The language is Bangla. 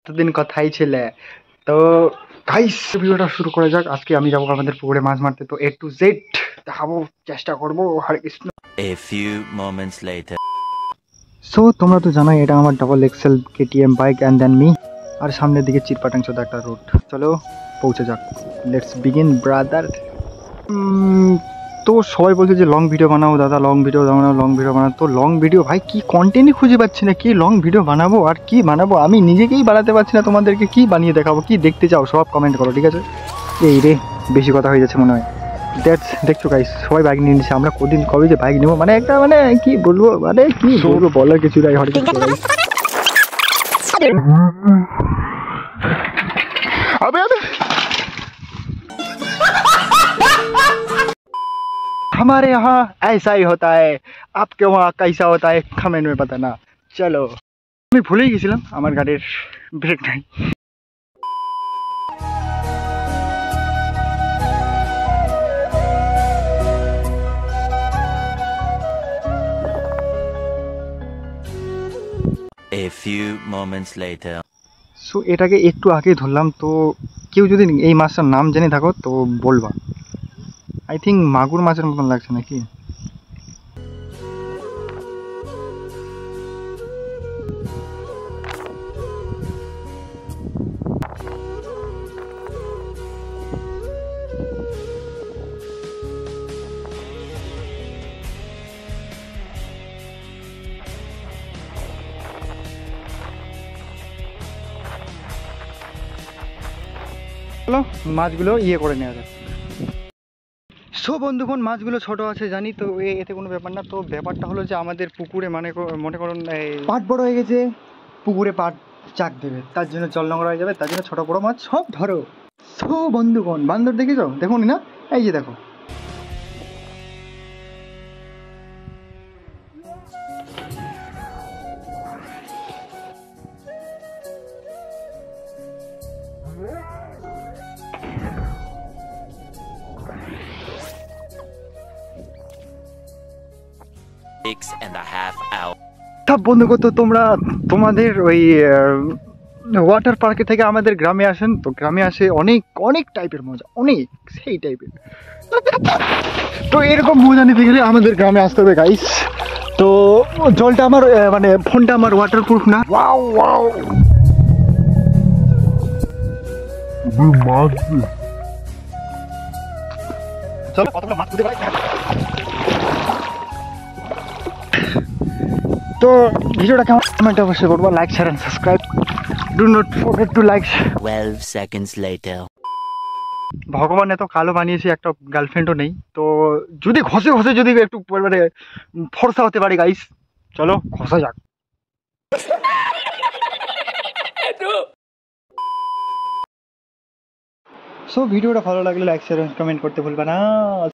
এতদিন কথাই ছিলে। তো গাইস ভিডিওটা শুরু করা যাক। আজকে আমি যাবো আমাদের পুকুরে মাছ মারতে, তো A to Z দেখাবো, চেষ্টা করবো। Hare Krishna. A few moments later. So তোমরা তো জানোই এটা আমার double excel KTM bike and then me, আর সামনের দিকে চিরপাটাংশ একটা রোড। চলো পৌঁছে যাক, লেটস বিগিন ব্রাদার। তো সবাই বলছে যে লং ভিডিও বানাবো দাদা, লং ভিডিও বানাবো, লং ভিডিও বানাবো। তো লং ভিডিও ভাই কি কন্টেন্টই খুঁজে পাচ্ছি না, কি লং ভিডিও বানাবো আর কি বানাবো, আমি নিজেকেই বানাতে পারছি না। তোমাদেরকে কি বানিয়ে দেখাবো, কি দেখতে চাও সব কমেন্ট করো, ঠিক আছে? এই রে বেশি কথা হয়ে যাচ্ছে মনে হয়। দেখছো গাইস, সবাই বাইক নিয়ে নিচ্ছে, আমরা কবে যে বাইক নেবো, মানে একটা মানে কি বলবো, মানে কি বলবো, বলার কিছু নাই। হরে কিছু अबे अबे हमारे यहाँ ऐसा ही होता है, आपके वहाँ कैसा होता है कमेंट में बताना। चलो আমি ভুলেই গেছিলাম আমার গাড়ির ব্রেক নাই। A few moments later. So এটাকে একটু আগে ধরলাম, তো কেউ যদি এই মাছটার নাম জেনে থাকো তো বলবা। আই থিঙ্ক মাগুর মাছের মতন লাগছে নাকি। চলো মাছগুলো করে নেওয়া যাক। সো বন্ধুগণ, মাছগুলো ছোট আছে জানি, তো এতে কোনো ব্যাপার না। তো ব্যাপারটা হলো যে আমাদের পুকুরে মনে করুন পাট বড় হয়ে গেছে, পুকুরে পাট চাক দেবে, তার জন্য জল নোংরা হয়ে যাবে, তার জন্য ছোট বড় মাছ সব ধরো। সো বন্ধুগণ, বান্দর দেখেছো, দেখুন না, এই যে দেখো। And a half hour. সব বন্ধুগণ, তো তোমাদের ওই ওয়াটার পার্কে থেকে আমাদের গ্রামে আসেন, তো গ্রামে আসে অনেক অনেক টাইপের মজা, অনেক সেই টাইপের। তো এরকম মজা নিতে গেলে আমাদের গ্রামে আসতে হবে গাইস। তো জলটা আমার মানে ফোনটা আমার ওয়াটার প্রুফ না। ওয়াও ওয়াও চলো কতগুলো মাছ দিতে পারি। তো ভিডিওটা কেমন কমেন্ট অবশ্যই করবো, like share and subscribe, do not forget to like. 12 seconds later. ভগবান এত কালো বানিয়েছে, একটা গার্লফ্রেন্ডও নেই, তো যদি ঘষে ঘষে যদি একটু মানে ফর্সা হতে পারি গাইস, চলো ঘষা যাক। সো ভিডিওটা ভালো লাগলে লাইক শেয়ার কমেন্ট করতে ভুলবা না।